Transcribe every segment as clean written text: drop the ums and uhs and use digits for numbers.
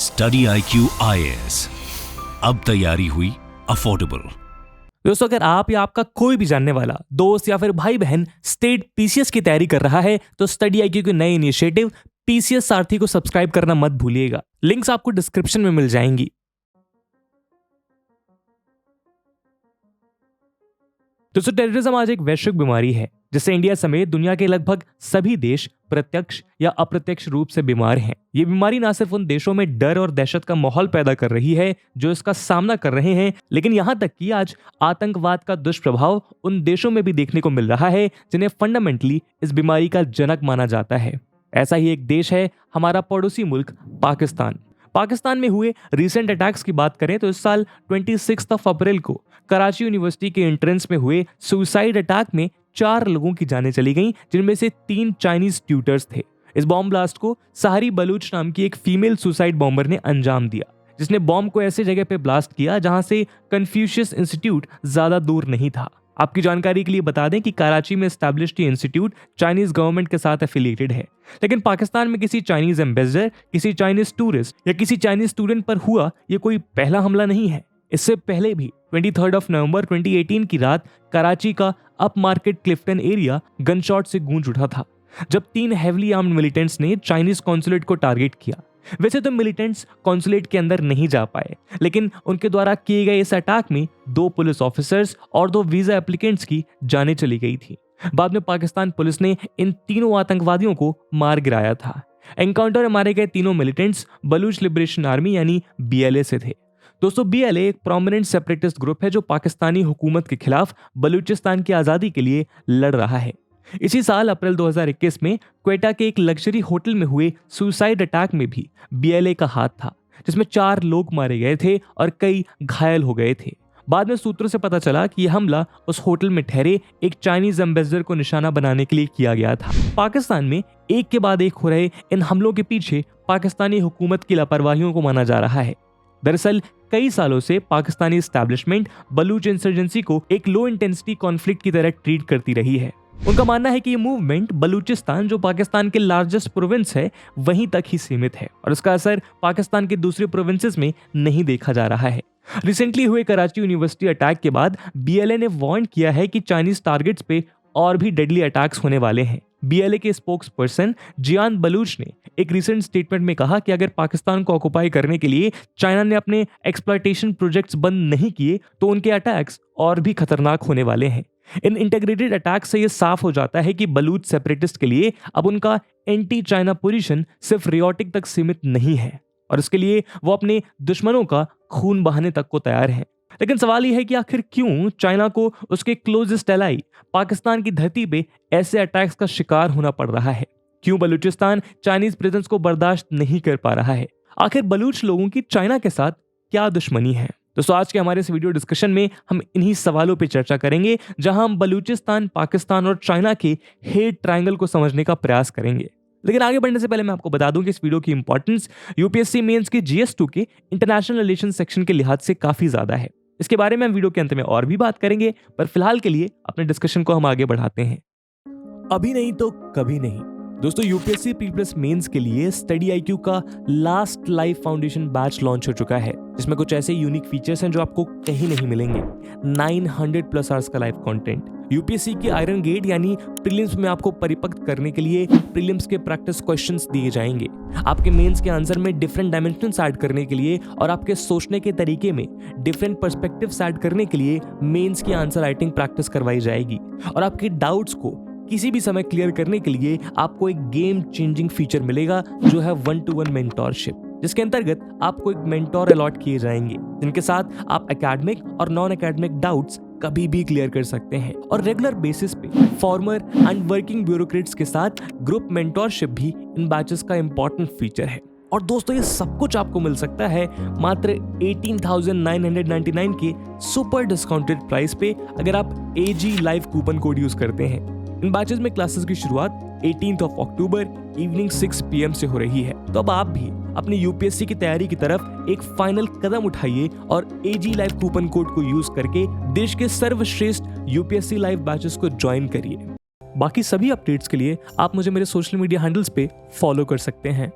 Study IQ IAS, अब तैयारी हुई अफोर्डेबल। दोस्तों, अगर आप या आपका कोई भी जानने वाला दोस्त या फिर भाई बहन स्टेट PCS की तैयारी कर रहा है तो स्टडी IQ के नए इनिशिएटिव PCS सारथी को सब्सक्राइब करना मत भूलिएगा। लिंक्स आपको डिस्क्रिप्शन में मिल जाएंगी। दोस्तों, टेररिज्म आज एक वैश्विक बीमारी है जिससे इंडिया समेत दुनिया के लगभग सभी देश प्रत्यक्ष या अप्रत्यक्ष रूप से बीमार हैं। ये बीमारी न सिर्फ उन देशों में डर और दहशत का माहौल पैदा कर रही है जो इसका सामना कर रहे हैं, लेकिन यहाँ तक कि आज आतंकवाद का दुष्प्रभाव उन देशों में भी देखने को मिल रहा है जिन्हें फंडामेंटली इस बीमारी का जनक माना जाता है। ऐसा ही एक देश है हमारा पड़ोसी मुल्क पाकिस्तान। पाकिस्तान में हुए रीसेंट अटैक्स की बात करें तो इस साल 26 अप्रैल को कराची यूनिवर्सिटी के एंट्रेंस में हुए सुसाइड अटैक में 4 लोगों की जानें चली गईं, जिनमें से 3 चाइनीज ट्यूटर्स थे। इस बॉम्ब ब्लास्ट को सहारी बलूच नाम की एक फीमेल सुसाइड बॉम्बर ने अंजाम दिया, जिसने बॉम्ब को ऐसे जगह पे ब्लास्ट किया जहां से कन्फ्यूशियस इंस्टीट्यूट ज्यादा दूर नहीं था। आपकी जानकारी के लिए बता दें कि कराची में एस्टैब्लिश्ड ये इंस्टीट्यूट चाइनीज गवर्नमेंट के साथ एफिलिएटेड है, लेकिन पाकिस्तान में किसी चाइनीज एम्बेसडर, किसी चाइनीज टूरिस्ट या किसी चाइनीज स्टूडेंट पर हुआ ये कोई पहला हमला नहीं है। इससे पहले भी 23 नवंबर 2018 की रात कराची का up market Clifton area gunshot से गूंज उठा था, जब 3 हेवली आर्म्ड मिलिटेंट्स ने चाइनीज कॉन्सुलेट को टारगेट किया। वैसे तो मिलिटेंट्स कॉन्सुलेट के अंदर नहीं जा पाए, लेकिन उनके द्वारा किए गए इस अटैक में 2 पुलिस ऑफिसर्स और 2 वीजा एप्लीकेंट्स की जानें चली गई थी। बाद में पाकिस्तान पुलिस ने इन तीनों आतंकवादियों को मार गिराया था। एनकाउंटर में मारे गए तीनों मिलिटेंट्स बलूच लिबरेशन आर्मी यानी BLA से थे। दोस्तों, BLA एक प्रोमिनेंट सेपरेटिस्ट ग्रुप है जो पाकिस्तानी हुकूमत के खिलाफ बलूचिस्तान की आज़ादी के लिए लड़ रहा है। इसी साल अप्रैल 2021 में क्वेटा के एक लग्जरी होटल में हुए सुसाइड अटैक में भी BLA का हाथ था, जिसमें 4 लोग मारे गए थे और कई घायल हो गए थे। बाद में सूत्रों से पता चला कि यह हमला उस होटल में ठहरे एक चाइनीज एम्बेसडर को निशाना बनाने के लिए किया गया था। पाकिस्तान में एक के बाद एक हो रहे इन हमलों के पीछे पाकिस्तानी हुकूमत की लापरवाहियों को माना जा रहा है। दरअसल कई सालों से पाकिस्तानी एस्टैब्लिशमेंट बलूच इंसर्जेंसी को एक लो इंटेंसिटी कॉन्फ्लिक्ट की तरह ट्रीट करती रही है। उनका मानना है कि ये मूवमेंट बलूचिस्तान, जो पाकिस्तान के लार्जेस्ट प्रोविंस है, वहीं तक ही सीमित है और उसका असर पाकिस्तान के दूसरे प्रोविंसेस में नहीं देखा जा रहा है। रिसेंटली हुए कराची यूनिवर्सिटी अटैक के बाद BLA ने वार्न किया है कि चाइनीज टारगेट्स पे और भी डेडली अटैक्स होने वाले हैं। BLA के स्पोक्स पर्सन जियान बलूच ने एक रिसेंट स्टेटमेंट में कहा कि अगर पाकिस्तान को ऑक्युपाई करने के लिए चाइना ने अपने एक्सप्लॉयटेशन प्रोजेक्ट्स बंद नहीं किए तो उनके अटैक्स और भी खतरनाक होने वाले हैं। इन इंटीग्रेटेड अटैक से यह साफ हो जाता है कि बलूच सेपरेटिस्ट के लिए अब उनका एंटी चाइना पोजीशन सिर्फ रियोटिक तक सीमित नहीं है और इसके लिए वो अपने दुश्मनों का खून बहाने तक को तैयार हैं। लेकिन सवाल यह है कि आखिर क्यों चाइना को उसके क्लोजेस्ट एलाई पाकिस्तान की धरती पे ऐसे अटैक्स का शिकार होना पड़ रहा है? क्यों बलूचिस्तान चाइनीज प्रेजेंस को बर्दाश्त नहीं कर पा रहा है? आखिर बलूच लोगों की चाइना के साथ क्या दुश्मनी है? दोस्तों, आज के हमारे इस वीडियो डिस्कशन में हम इन्हीं सवालों पे चर्चा करेंगे, जहां हम बलूचिस्तान, पाकिस्तान और चाइना के हेट ट्रायंगल को समझने का प्रयास करेंगे। लेकिन आगे बढ़ने से पहले मैं आपको बता दूं कि इस वीडियो की इंपॉर्टेंस UPSC मेंस के GS2 के इंटरनेशनल रिलेशन सेक्शन के लिहाज से काफी ज्यादा है। इसके बारे में हम वीडियो के अंत में और भी बात करेंगे, पर फिलहाल के लिए अपने डिस्कशन को हम आगे बढ़ाते हैं। अभी नहीं तो कभी नहीं। दोस्तों, UPSC प्री+ मेंस के लिए स्टडी IQ का last live foundation batch launch हो चुका है, जिसमें कुछ ऐसे यूनिक फीचर्स हैं जो आपको कहीं नहीं मिलेंगे। 900+ आवर्स का लाइव कंटेंट, UPSC के आयरन गेट यानी प्रीलिम्स में आपको परिपक्व करने के लिए प्रीलिम्स के प्रैक्टिस क्वेश्चंस दिए जाएंगे, आपके मेंस के आंसर में डिफरेंट डायमेंशंस ऐड करने के लिए और आपके सोचने के तरीके में डिफरेंट पर्सपेक्टिव्स ऐड करने के लिए मेंस की आंसर राइटिंग प्रैक्टिस करवाई जाएगी और आपके डाउट्स को किसी भी समय क्लियर करने के लिए आपको एक गेम चेंजिंग फीचर मिलेगा जो है 1-to-1 मेंटोरशिप, जिसके अंतर्गत आपको एक मेंटोर अलॉट किए जाएंगे जिनके साथ आप एकेडमिक और नॉन एकेडमिक डाउट्स कभी भी क्लियर कर सकते हैं और रेगुलर बेसिस पे फॉर्मर एंड वर्किंग ब्यूरोक्रेट्स के साथ ग्रुप मेंटोरशिप भी इन बैचेस का इंपॉर्टेंट फीचर है। और दोस्तों, ये सब कुछ आपको मिल सकता है मात्र 18,999 के सुपर डिस्काउंटेड प्राइस पे अगर आप AG live coupon code use करते हैं। इन बैचेस में क्लासेस की शुरुआत 18 अक्टूबर इवनिंग 6 PM से हो रही है, तो अब आप भी अपनी UPSC की तैयारी की तरफ एक फाइनल कदम उठाइए और AG लाइव कूपन कोड को यूज करके देश के सर्वश्रेष्ठ UPSC लाइव बैचेस को ज्वाइन करिए। बाकी सभी अपडेट्स के लिए आप मुझे मेरे सोशल मीडिया हैंडल्स पे फॉलो कर सकते हैं।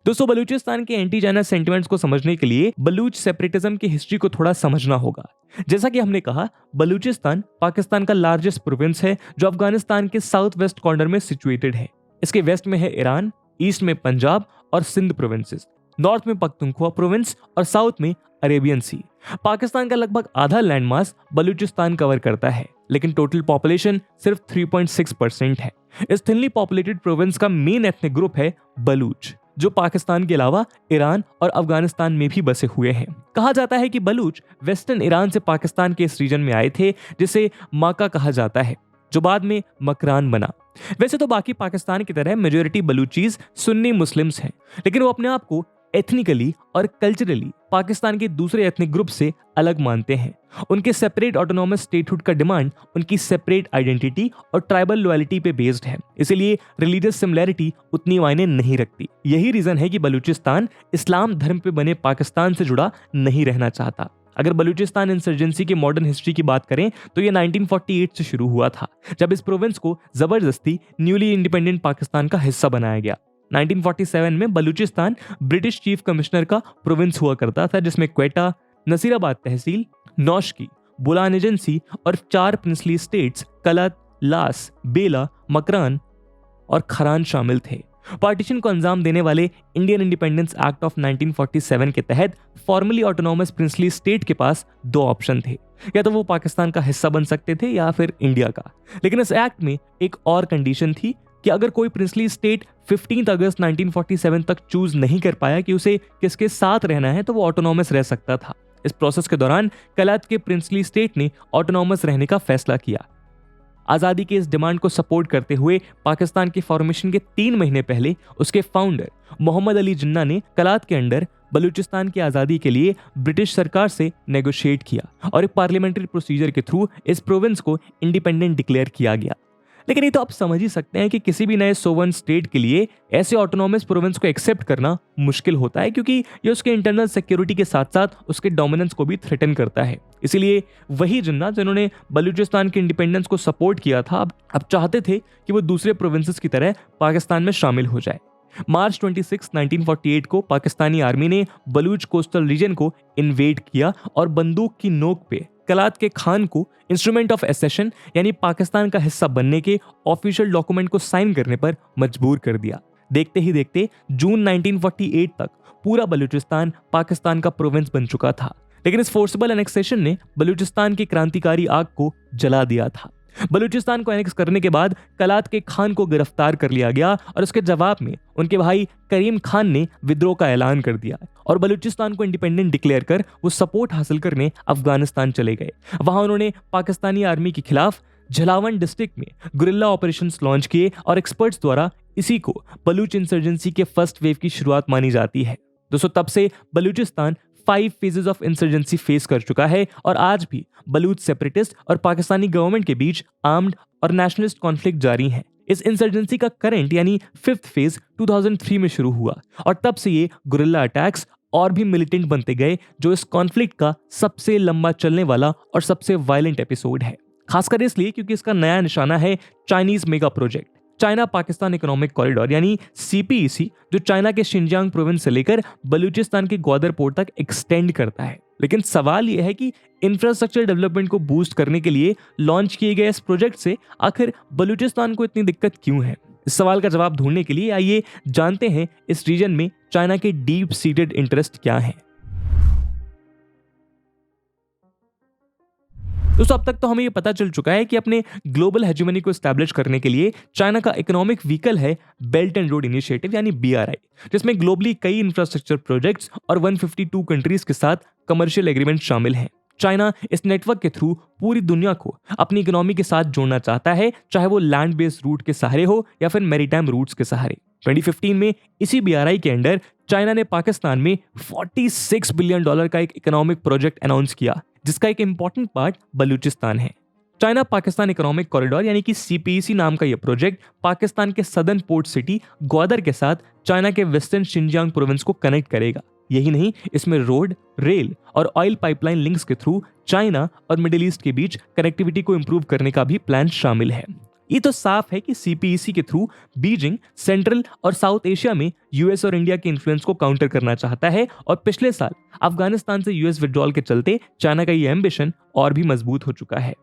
दोस्तों, बलूचिस्तान के एंटी चाइना सेंटिमेंट्स को समझने के लिए बलूच सेपरेटिज्म की हिस्ट्री को थोड़ा समझना होगा। जैसा कि हमने कहा, बलूचिस्तान पाकिस्तान का लार्जेस्ट प्रोविंस है जो अफगानिस्तान के साउथ वेस्ट कॉर्नर में सिचुएटेड है। इसके वेस्ट में है ईरान, ईस्ट में पंजाब और सिंध प्रोविंसेस, नॉर्थ में पख्तूनख्वा प्रोविंस और साउथ में अरेबियन सी। पाकिस्तान का लगभग आधा लैंड मास बलूचिस्तान कवर करता है, लेकिन टोटल पॉपुलेशन सिर्फ 3.6% है। इस थिनली पॉपुलेटेड प्रोविंस का मेन एथनिक ग्रुप है बलूच, जो पाकिस्तान के अलावा ईरान और अफगानिस्तान में भी बसे हुए हैं। कहा जाता है कि बलूच वेस्टर्न ईरान से पाकिस्तान के इस रीजन में आए थे, जिसे माका कहा जाता है, जो बाद में मकरान बना। वैसे तो बाकी पाकिस्तान की तरह मेजॉरिटी बलूचीज सुन्नी मुस्लिम्स हैं, लेकिन वो अपने आप को एथनिकली और कल्चरली पाकिस्तान के दूसरे एथनिक ग्रुप से अलग मानते हैं। उनके सेपरेट ऑटोनॉमस स्टेटहुड का डिमांड उनकी सेपरेट आइडेंटिटी और ट्राइबल लॉयल्टी पे बेस्ड है, इसलिए रिलीजियस सिमिलैरिटी उतनी मायने नहीं रखती। यही रीजन है कि बलूचिस्तान इस्लाम धर्म पे बने पाकिस्तान से जुड़ा नहीं रहना चाहता। अगर बलूचिस्तान इंसर्जेंसी की मॉडर्न हिस्ट्री की बात करें तो ये 1948 से शुरू हुआ था, जब इस प्रोविंस को जबरदस्ती न्यूली इंडिपेंडेंट पाकिस्तान का हिस्सा बनाया गया। 1947 में बलूचिस्तान ब्रिटिश चीफ कमिश्नर का प्रोविंस हुआ करता था, जिसमें क्वेटा, नसीराबाद तहसील, नौशकी, बुलान एजेंसी और 4 प्रिंसली स्टेट्स कलत, लास, बेला, मकरान और खरान शामिल थे। पार्टीशन को अंजाम देने वाले इंडियन इंडिपेंडेंस एक्ट ऑफ 1947 के तहत फॉर्मली ऑटोनॉमस प्रिंसली स्टेट के पास 2 ऑप्शन थे, या तो वो पाकिस्तान का हिस्सा बन सकते थे या फिर इंडिया का। लेकिन इस एक्ट में एक और कंडीशन थी कि अगर कोई प्रिंसली स्टेट 15 अगस्त 1947 तक चूज नहीं कर पाया कि उसे किसके साथ रहना है, तो वो ऑटोनॉमस रह सकता था। इस प्रोसेस के दौरान कलात के प्रिंसली स्टेट ने ऑटोनॉमस रहने का फैसला किया। आजादी के इस डिमांड को सपोर्ट करते हुए पाकिस्तान के फॉर्मेशन के 3 महीने पहले उसके फाउंडर मोहम्मद अली जिन्ना ने कलात के अंडर बलूचिस्तान की आजादी के लिए ब्रिटिश सरकार से नेगोशिएट किया और एक पार्लियामेंट्री प्रोसीजर के थ्रू इस प्रोविंस को इंडिपेंडेंट डिक्लेयर किया गया। लेकिन ये तो आप समझ ही सकते हैं कि किसी भी नए सोवन स्टेट के लिए ऐसे ऑटोनॉमस प्रोविंस को एक्सेप्ट करना मुश्किल होता है, क्योंकि ये उसके इंटरनल सिक्योरिटी के साथ साथ उसके डोमिनेंस को भी थ्रेटन करता है। इसीलिए वही जिन्ना जिन्होंने बलूचिस्तान के इंडिपेंडेंस को सपोर्ट किया था, अब चाहते थे कि वो दूसरे प्रोविंसेस की तरह पाकिस्तान में शामिल हो जाए। मार्च 26, 1948 को पाकिस्तानी आर्मी ने बलूच कोस्टल रीजन को इन्वेड किया और बंदूक की नोक पे कलात के खान को इंस्ट्रूमेंट ऑफ एसेशन यानी पाकिस्तान का हिस्सा बनने के ऑफिशियल डॉक्यूमेंट को साइन करने पर मजबूर कर दिया। देखते ही देखते जून 1948 तक पूरा बलूचिस्तान पाकिस्तान का प्रोविंस बन चुका था। लेकिन इस फोर्सिबल एनेक्सेशन ने बलूचिस्तान की क्रांतिकारी आग को जला दिया था। बलूचिस्तान को एनेक्स करने के बाद कलात के खान को गिरफ्तार कर लिया गया और उसके जवाब में उनके भाई करीम खान ने विद्रोह का ऐलान कर दिया और बलूचिस्तान को इंडिपेंडेंट डिक्लेयर कर वो सपोर्ट हासिल करने अफगानिस्तान चले गए। वहां उन्होंने पाकिस्तानी आर्मी के खिलाफ झलावन डिस्ट्रिक्ट में गुरिल्ला ऑपरेशंस लॉन्च किए और एक्सपर्ट्स द्वारा इसी को बलूच इंसर्जेंसी के फर्स्ट वेव की शुरुआत मानी जाती है। दोस्तों, तब से Balochistan 5 phases of insurgency face कर चुका है और आज भी बलूच सेपरेटिस्ट और पाकिस्तानी गवर्नमेंट के बीच आर्म्ड और नेशनलिस्ट कॉन्फ्लिक्ट जारी है। इस इंसर्जेंसी का करंट यानी 5th फेज 2003 में शुरू हुआ और तब से ये गुरिल्ला अटैक्स और भी मिलिटेंट बनते गए, जो इस कॉन्फ्लिक्ट का सबसे लंबा चलने वाला और सबसे वायलेंट एपिसोड है। खासकर इसलिए क्योंकि इसका नया निशाना है Chinese mega project, China Pakistan economic corridor यानी CPEC, जो चाइना के शिनजियांग प्रोविंस से लेकर बलूचिस्तान के ग्वादर पोर्ट तक एक्सटेंड करता है। लेकिन सवाल यह है कि इंफ्रास्ट्रक्चर डेवलपमेंट को बूस्ट करने के लिए लॉन्च किए गए इस प्रोजेक्ट से आखिर बलूचिस्तान को इतनी दिक्कत क्यों है? इस सवाल का जवाब ढूंढने के लिए आइए जानते हैं इस रीजन में चाइना के डीप सीटेड इंटरेस्ट क्या हैं। दोस्तों, अब तक तो हमें ये पता चल चुका है कि अपने ग्लोबल हेजेमनी को एस्टैब्लिश करने के लिए चाइना का इकोनॉमिक व्हीकल है बेल्ट एंड रोड इनिशिएटिव यानी BRI, जिसमें ग्लोबली कई इंफ्रास्ट्रक्चर प्रोजेक्ट्स और 152 कंट्रीज के साथ कमर्शियल एग्रीमेंट शामिल हैं। चाइना इस नेटवर्क के थ्रू पूरी दुनिया को अपनी इकोनॉमी के साथ जोड़ना चाहता है, चाहे वो लैंड बेस्ड रूट के सहारे हो या फिर मैरीटाइम रूट्स के सहारे। 2015 में इसी BRI के अंडर चाइना ने पाकिस्तान में $46 बिलियन का एक इकोनॉमिक प्रोजेक्ट अनाउंस किया, जिसका एक इंपॉर्टेंट पार्ट बलूचिस्तान है। चाइना पाकिस्तान इकोनॉमिक कॉरिडोर यानी कि CPEC नाम का यह प्रोजेक्ट पाकिस्तान के सदर्न पोर्ट सिटी ग्वादर के साथ चाइना के वेस्टर्न शिनजियांग प्रोविंस को कनेक्ट करेगा। यही नहीं, इसमें रोड, रेल और ऑयल पाइपलाइन लिंक्स के थ्रू चाइना और मिडिल ईस्ट के बीच कनेक्टिविटी को इंप्रूव करने का भी प्लान शामिल है। ये तो साफ है कि सीपीईसी के थ्रू बीजिंग सेंट्रल और साउथ एशिया में यूएस और इंडिया के इन्फ्लुएंस को काउंटर करना चाहता है, और पिछले साल अफगानिस्तान से यूएस विड्रॉल के चलते चाइना का ये एम्बिशन और भी मजबूत हो चुका है।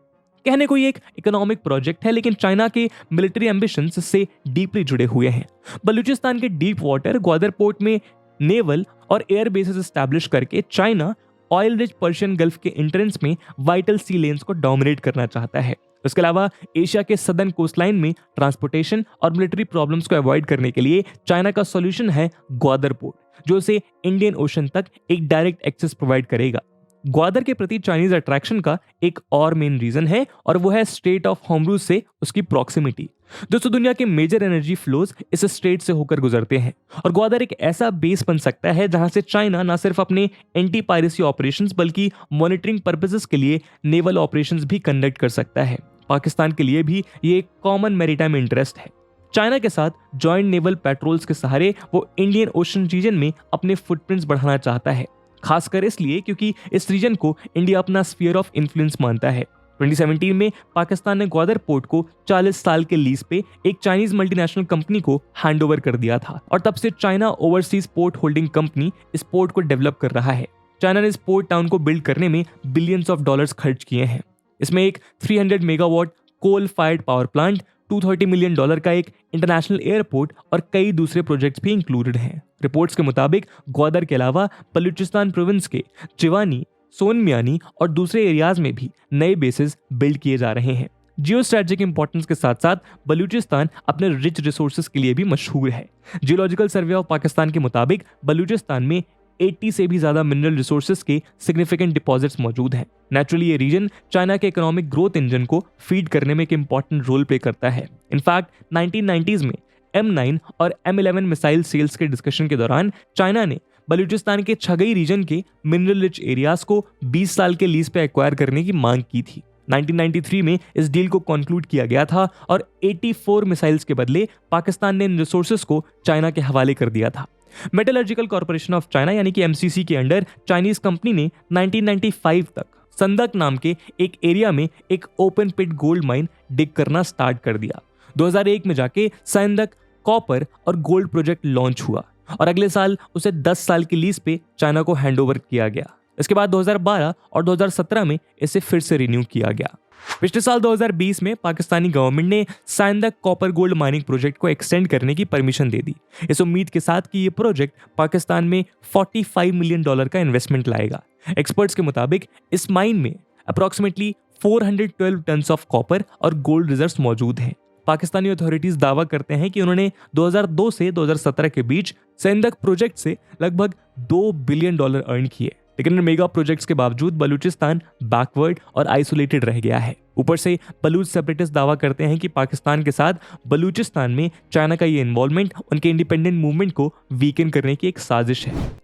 कहने को ये एक इकोनॉमिक प्रोजेक्ट है, लेकिन चाइना के मिलिट्री एम्बिशंस इससे डीपली जुड़े हुए हैं। बलूचिस्तान के डीप वाटर ग्वादर पोर्ट में नेवल और एयर बेसेस एस्टैब्लिश करके China oil rich Persian gulf के एंट्रेंस में वाइटल सी लेन्स को डोमिनेट करना चाहता है। इसके अलावा एशिया के सदर्न कोस्टलाइन में ट्रांसपोर्टेशन और मिलिट्री प्रॉब्लम्स को अवॉइड करने के लिए चाइना का सॉल्यूशन है ग्वादर पोर्ट, जो उसे इंडियन ओशन तक एक डायरेक्ट एक्सेस प्रोवाइड करेगा। ग्वादर के प्रति चाइनीज अट्रैक्शन का एक और मेन रीजन है, और वो है स्ट्रेट ऑफ हॉर्मुज से उसकी प्रॉक्सिमिटी। दोस्तों, दुनिया के मेजर एनर्जी फ्लोज इस स्ट्रेट से होकर गुजरते हैं, और ग्वादर एक ऐसा बेस बन सकता है जहां से चाइना न सिर्फ अपने एंटी पायरेसी ऑपरेशंस बल्कि मॉनिटरिंग पर्पसेस के लिए नेवल ऑपरेशंस भी कंडक्ट कर सकता है। पाकिस्तान के लिए भी ये एक कॉमन मैरीटाइम इंटरेस्ट है। चाइना के साथ जॉइंट नेवल पेट्रोल्स के सहारे वो इंडियन ओशन रीजन में अपने फुटप्रिंट्स बढ़ाना चाहता है, खासकर इसलिए क्योंकि इस रीजन को इंडिया अपना स्फीयर ऑफ इन्फ्लुएंस मानता है। 2017 में पाकिस्तान ने ग्वादर पोर्ट को 40 साल के लीज पे एक चाइनीज मल्टीनेशनल कंपनी को हैंडओवर कर दिया था, और तब से China overseas port holding company इस पोर्ट को डेवलप कर रहा है। चाइना ने इस पोर्ट टाउन को बिल्ड करने में बिलियंस ऑफ डॉलर्स खर्च किए हैं। इसमें एक 300 megawatt coal fired power plant, $230 million का एक इंटरनेशनल एयरपोर्ट और कई दूसरे प्रोजेक्ट्स भी इंक्लूडेड हैं। रिपोर्ट्स के मुताबिक ग्वादर के अलावा बलूचिस्तान प्रोविंस के चिवानी, सोनमियानी और दूसरे एरियाज में भी नए बेसेस बिल्ड किए जा रहे हैं। जियो स्ट्रेटेजिक इंपॉर्टेंस के साथ साथ बलूचिस्तान अपने रिच रिसोर्सेज के लिए भी मशहूर है। जियोलॉजिकल सर्वे ऑफ पाकिस्तान के मुताबिक बलूचिस्तान में 80 से भी ज्यादा मिनरल रिसोर्सेज के सिग्निफिकेंट डिपॉजिट्स मौजूद हैं। नेचुरली ये रीजन चाइना के इकोनॉमिक ग्रोथ इंजन को फीड करने में एक इंपॉर्टेंट रोल प्ले करता है। इनफैक्ट 1990s में M9 और M11 मिसाइल सेल्स के डिस्कशन के दौरान चाइना ने बलूचिस्तान के छगई रीजन के मिनरल रिच एरियाज को 20 साल के लीज पे एक्वायर करने की मांग की थी। 1993 में इस डील को कंक्लूड किया गया था, और 84 मिसाइल्स के बदले पाकिस्तान ने इन रिसोर्सेज को चाइना के हवाले कर दिया था। मेटलर्जिकल कॉर्पोरेशन ऑफ चाइना यानी कि MCC के अंडर चाइनीज कंपनी ने 1995 तक संदक नाम के एक एरिया में एक ओपन पिट गोल्ड माइन डिग करना स्टार्ट कर दिया। 2001 में जाके संदक कॉपर और गोल्ड प्रोजेक्ट लॉन्च हुआ, और अगले साल उसे 10 साल की लीज पे चाइना को हैंडओवर किया गया। इसके बाद 2012 और 2017 में इसे फिर से रिन्यू किया गया। पिछले साल 2020 में पाकिस्तानी गवर्नमेंट ने संदक कॉपर गोल्ड माइनिंग प्रोजेक्ट को एक्सटेंड करने की परमिशन दे दी, इस उम्मीद के साथ कि ये प्रोजेक्ट पाकिस्तान में $45 मिलियन का इन्वेस्टमेंट लाएगा। एक्सपर्ट्स के मुताबिक इस माइन में अप्रॉक्सीमेटली 412 टन ऑफ कॉपर और गोल्ड रिजर्व्स मौजूद हैं। पाकिस्तानी अथॉरिटीज दावा करते हैं कि उन्होंने 2002 से 2017 के बीच संदक प्रोजेक्ट से लगभग $2 बिलियन अर्न किए, लेकिन इन मेगा प्रोजेक्ट्स के बावजूद बलूचिस्तान बैकवर्ड और आइसोलेटेड रह गया है। ऊपर से बलूच सेपरेटिस्ट दावा करते हैं कि पाकिस्तान के साथ बलूचिस्तान में चाइना का ये इन्वॉल्वमेंट उनके इंडिपेंडेंट मूवमेंट को वीकन करने की एक साजिश है।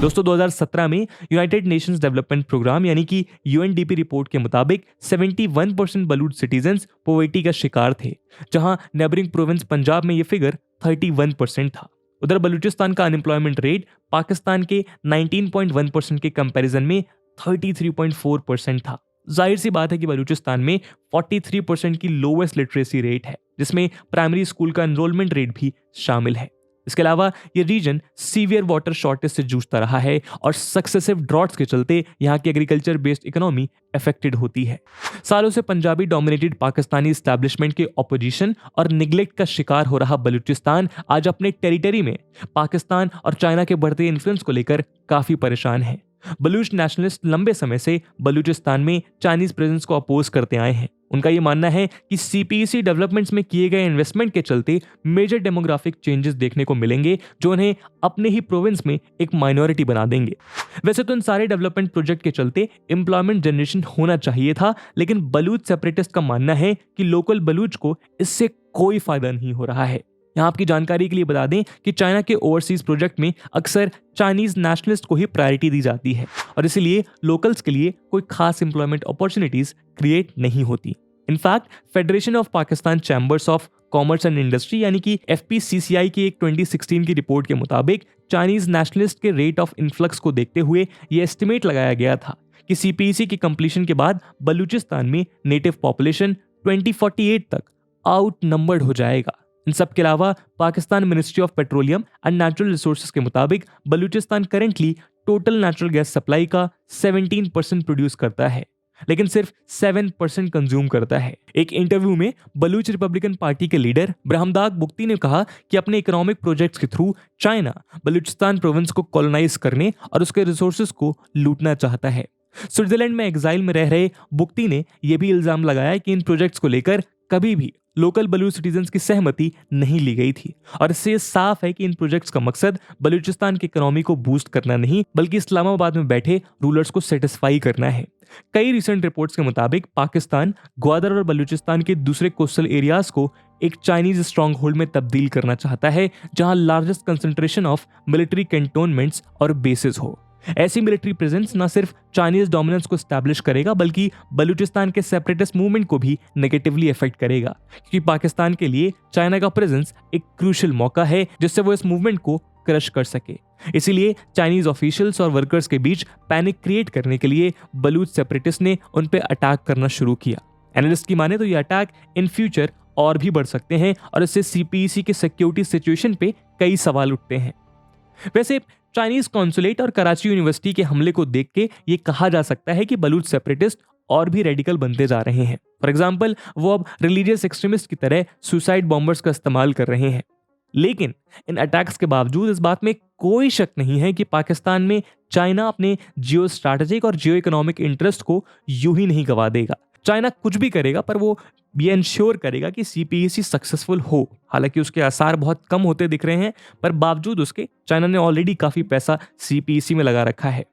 दोस्तों, 2017 में यूनाइटेड नेशंस डेवलपमेंट प्रोग्राम यानी कि UNDP रिपोर्ट के मुताबिक 71% बलूच सिटीजन्स पॉवर्टी का शिकार थे, जहां नेबरिंग प्रोविंस पंजाब में ये फिगर 31% था। उधर बलूचिस्तान का अनएम्प्लॉयमेंट रेट पाकिस्तान के 19.1% के कंपैरिजन में 33.4% था। जाहिर सी बात है कि बलूचिस्तान में 43% की लोवेस्ट लिटरेसी रेट है, जिसमें प्राइमरी स्कूल का एनरोलमेंट रेट भी शामिल है। इसके अलावा ये रीजन सीवियर वाटर शॉर्टेज से जूझता रहा है, और सक्सेसिव ड्रॉट्स के चलते यहाँ की एग्रीकल्चर बेस्ड इकोनॉमी अफेक्टेड होती है। सालों से पंजाबी डोमिनेटेड पाकिस्तानी एस्टैब्लिशमेंट के ऑपोजिशन और निग्लेक्ट का शिकार हो रहा बलूचिस्तान आज अपने टेरिटरी में पाकिस्तान और चाइना के बढ़ते इन्फ्लुएंस को लेकर काफी परेशान है। बलूच नेशनलिस्ट लंबे समय से बलूचिस्तान में चाइनीज प्रेजेंस को अपोज करते आए हैं। उनका ये मानना है कि CPEC डेवलपमेंट्स में किए गए इन्वेस्टमेंट के चलते मेजर डेमोग्राफिक चेंजेस देखने को मिलेंगे, जो उन्हें अपने ही प्रोविंस में एक माइनॉरिटी बना देंगे। वैसे तो इन सारे डेवलपमेंट प्रोजेक्ट के चलते एम्प्लॉयमेंट जनरेशन होना चाहिए था, लेकिन बलूच सेपरेटिस्ट का मानना है कि लोकल बलूच को इससे कोई फायदा नहीं हो रहा है। यहाँ आपकी जानकारी के लिए बता दें कि चाइना के ओवरसीज प्रोजेक्ट में अक्सर चाइनीज नेशनलिस्ट को ही प्रायोरिटी दी जाती है, और इसीलिए लोकल्स के लिए कोई खास एम्प्लॉयमेंट अपॉर्चुनिटीज क्रिएट नहीं होती। In fact federation of Pakistan chambers of commerce and industry यानी कि FPCCI की एक 2016 की रिपोर्ट के मुताबिक चाइनीज नेशनलिस्ट के रेट ऑफ इन्फ्लक्स को देखते हुए ये एस्टिमेट लगाया गया था कि CPEC की कंप्लीशन के बाद बलूचिस्तान में नेटिव पॉपुलेशन 2048 तक आउट नंबर्ड हो जाएगा। इन सब के अलावा Pakistan ministry of petroleum and natural resources के मुताबिक Balochistan currently total natural gas supply का 17% प्रोड्यूस करता है, लेकिन सिर्फ 7% कंज्यूम करता है। एक इंटरव्यू में बलूच रिपब्लिकन पार्टी के लीडर ब्रह्मदाग बुख्ती ने कहा कि अपने इकोनॉमिक प्रोजेक्ट्स के थ्रू चाइना बलूचिस्तान प्रोविंस को कॉलोनाइज करने और उसके रिसोर्सेज को लूटना चाहता है। स्विट्जरलैंड में एग्जाइल में रह रहे बुख्ती ने यह भी इल्जाम लगाया कि इन प्रोजेक्ट्स को लेकर कभी भी लोकल बलूच सिटीजन्स की सहमति नहीं ली गई थी, और इससे ये साफ है कि इन प्रोजेक्ट्स का मकसद बलूचिस्तान की इकोनॉमी को बूस्ट करना नहीं बल्कि इस्लामाबाद में बैठे रूलर्स को सेटिस्फाई करना है। कई रिसेंट रिपोर्ट्स के मुताबिक पाकिस्तान ग्वादर और बलूचिस्तान के दूसरे कोस्टल एरियाज को एक चाइनीज स्ट्रॉन्ग होल्ड में तब्दील करना चाहता है, जहां largest concentration of military cantonments और बेसेस हो। ऐसी मिलिट्री प्रेजेंस न सिर्फ चाइनीज डोमिनेंस को एस्टैब्लिश करेगा बल्कि बलूचिस्तान के सेपरेटिस्ट मूवमेंट को भी नेगेटिवली अफेक्ट करेगा, क्योंकि पाकिस्तान के लिए चाइना का प्रेजेंस एक क्रूशियल मौका है जिससे वो इस मूवमेंट को क्रश कर सके। इसीलिए चाइनीज ऑफिशियल्स और वर्कर्स के बीच पैनिक क्रिएट करने के लिए बलूच सेपरेटिस्ट ने उन पे अटैक करना शुरू किया। एनालिस्ट की माने तो ये अटैक इन फ्यूचर और भी बढ़ सकते हैं और इससे सीपीईसी के सिक्योरिटी सिचुएशन पे कई सवाल उठते हैं। वैसे चाइनीज कॉन्सुलेट और कराची यूनिवर्सिटी के हमले को देख के ये कहा जा सकता है कि बलूच सेपरेटिस्ट और भी रेडिकल बनते जा रहे हैं। फॉर एग्जाम्पल, वो अब रिलीजियस एक्सट्रीमिस्ट की तरह सुसाइड बॉम्बर्स का इस्तेमाल कर रहे हैं। लेकिन इन अटैक्स के बावजूद इस बात में कोई शक नहीं है कि पाकिस्तान में चाइना अपने जियो स्ट्रैटेजिक और जियो इकोनॉमिक इंटरेस्ट को यूं ही नहीं गवा देगा। चाइना कुछ भी करेगा पर वो ये इंश्योर करेगा कि सीपीईसी सक्सेसफुल हो। हालांकि उसके आसार बहुत कम होते दिख रहे हैं, पर बावजूद उसके चाइना ने ऑलरेडी काफी पैसा सीपीईसी में लगा रखा है।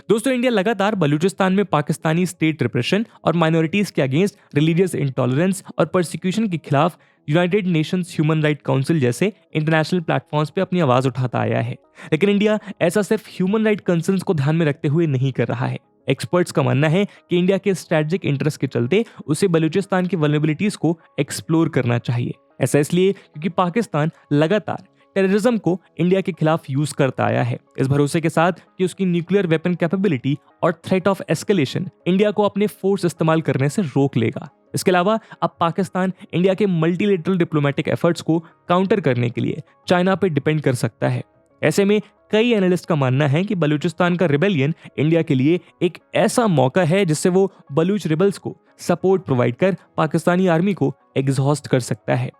दोस्तों, इंडिया लगातार बलूचिस्तान में पाकिस्तानी स्टेट रिप्रेशन और माइनॉरिटीज के अगेंस्ट रिलीजियस इंटॉलरेंस और परसिक्यूशन के खिलाफ United Nations human right council जैसे इंटरनेशनल प्लेटफॉर्म्स पे अपनी आवाज उठाता आया है। लेकिन इंडिया ऐसा सिर्फ ह्यूमन राइट कंसर्न्स को ध्यान में रखते हुए नहीं कर रहा है। एक्सपर्ट्स का मानना है कि इंडिया के स्ट्रेटेजिक इंटरेस्ट के चलते उसे बलूचिस्तान की वल्नरेबिलिटीज को एक्सप्लोर करना चाहिए। ऐसा इसलिए क्योंकि पाकिस्तान लगातार टेररिज्म को इंडिया के खिलाफ यूज करता आया है, इस भरोसे के साथ कि उसकी न्यूक्लियर वेपन कैपेबिलिटी और थ्रेट ऑफ एस्केलेशन इंडिया को अपने फोर्स इस्तेमाल करने से रोक लेगा। इसके अलावा अब पाकिस्तान इंडिया के मल्टीलेटरल डिप्लोमेटिक एफर्ट्स को काउंटर करने के लिए चाइना पर डिपेंड कर सकता है। ऐसे में कई एनालिस्ट का मानना है कि बलूचिस्तान का रिबेलियन इंडिया के लिए एक ऐसा मौका है जिससे वो बलूच रिबल्स को सपोर्ट प्रोवाइड कर पाकिस्तानी आर्मी को एग्जॉस्ट कर सकता है।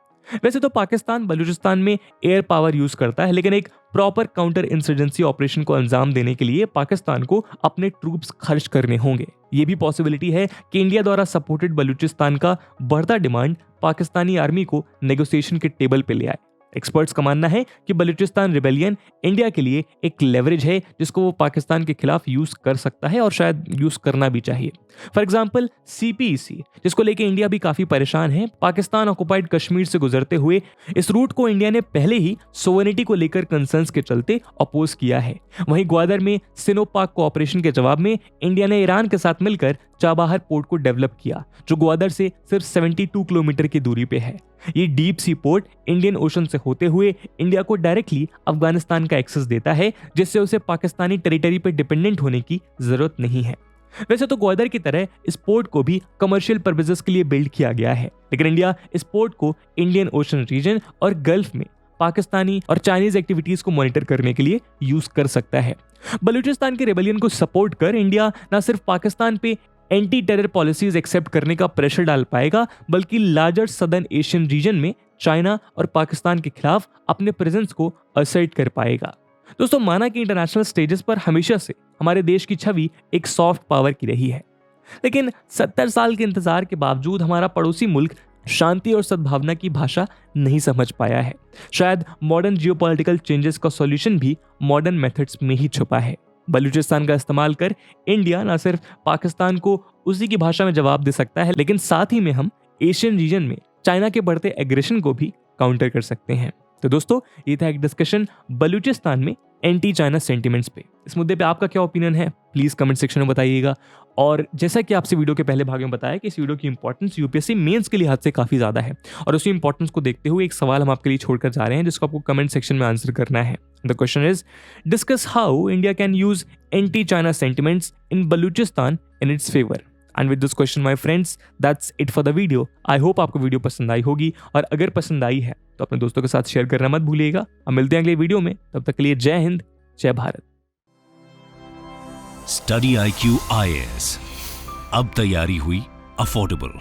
वैसे तो पाकिस्तान बलूचिस्तान में एयर पावर यूज करता है, लेकिन एक प्रॉपर काउंटर इंसर्जेंसी ऑपरेशन को अंजाम देने के लिए पाकिस्तान को अपने ट्रूप्स खर्च करने होंगे। ये भी पॉसिबिलिटी है कि इंडिया द्वारा सपोर्टेड बलूचिस्तान का बढ़ता डिमांड पाकिस्तानी आर्मी को नेगोशिएशन के टेबल पे ले आए। एक्सपर्ट्स का मानना है कि बलूचिस्तान रिबेलियन इंडिया के लिए एक लेवरेज है जिसको वो पाकिस्तान के खिलाफ यूज कर सकता है और शायद यूज करना भी चाहिए। फॉर एग्जाम्पल, सीपीईसी जिसको लेके इंडिया भी काफी परेशान है, पाकिस्तान ऑक्युपाइड कश्मीर से गुजरते हुए इस रूट को इंडिया ने पहले ही सोवरेनिटी को लेकर कंसर्न्स के चलते अपोज किया है। वहीं ग्वादर में सिनो-पाक कोऑपरेशन के जवाब में इंडिया ने ईरान के साथ मिलकर चाबहार पोर्ट को डेवलप किया, जो ग्वादर से सिर्फ 72 किलोमीटर की दूरी पे है। ये deep sea port Indian ocean से होते हुए इंडिया को डायरेक्टली अफगानिस्तान का एक्सेस देता है, जिससे उसे पाकिस्तानी टेरिटरी पर डिपेंडेंट होने की जरूरत नहीं है। वैसे तो ग्वादर की तरह इस पोर्ट को भी कमर्शियल पर्पसेस के लिए बिल्ड किया गया है, लेकिन इंडिया इस पोर्ट को इंडियन ओशन रीजन और गल्फ में पाकिस्तानी और चाइनीज एक्टिविटीज को मॉनिटर करने के लिए यूज कर सकता है। बलूचिस्तान के रेबेलियन को सपोर्ट कर इंडिया न सिर्फ पाकिस्तान पे एंटी टेरर पॉलिसीज एक्सेप्ट करने का प्रेशर डाल पाएगा, बल्कि लार्जर सदर्न एशियन रीजन में चाइना और पाकिस्तान के खिलाफ अपने प्रेजेंस को असर्ट कर पाएगा। दोस्तों, माना कि इंटरनेशनल स्टेजेस पर हमेशा से हमारे देश की छवि एक सॉफ्ट पावर की रही है, लेकिन 70 साल के इंतजार के बावजूद हमारा पड़ोसी मुल्क शांति और सद्भावना की भाषा नहीं समझ पाया है। शायद मॉडर्न जियोपॉलिटिकल चेंजेस का सॉल्यूशन भी मॉडर्न मेथड्स में ही छुपा है। बलूचिस्तान का इस्तेमाल कर इंडिया न सिर्फ पाकिस्तान को उसी की भाषा में जवाब दे सकता है, लेकिन साथ ही में हम एशियन रीजन में चाइना के बढ़ते एग्रेशन को भी काउंटर कर सकते हैं। तो दोस्तों, ये था एक डिस्कशन बलूचिस्तान में एंटी चाइना सेंटिमेंट्स पे। इस मुद्दे पे आपका क्या ओपिनियन है, प्लीज कमेंट सेक्शन में बताइएगा। और जैसा कि आपसे वीडियो के पहले भाग में बताया कि इस वीडियो की इंपॉर्टेंस यूपीएससी मेंस के लिहाज से काफी ज्यादा है, और उसी इंपॉर्टेंस को देखते हुए एक सवाल हम आपके लिए छोड़कर जा रहे हैं जिसको आपको कमेंट सेक्शन में आंसर करना है। The question is, discuss how India can use anti China sentiments in Balochistan in its favour. And with this question my friends, that's it for the video. I hope आपको video पसंद आई होगी, और अगर पसंद आई है तो अपने दोस्तों के साथ शेयर करना मत भूलिएगा। हम मिलते हैं अगले वीडियो में, तब तक के लिए जय हिंद, जय भारत। स्टडी IQ IAS, अब तैयारी हुई अफोर्डेबल।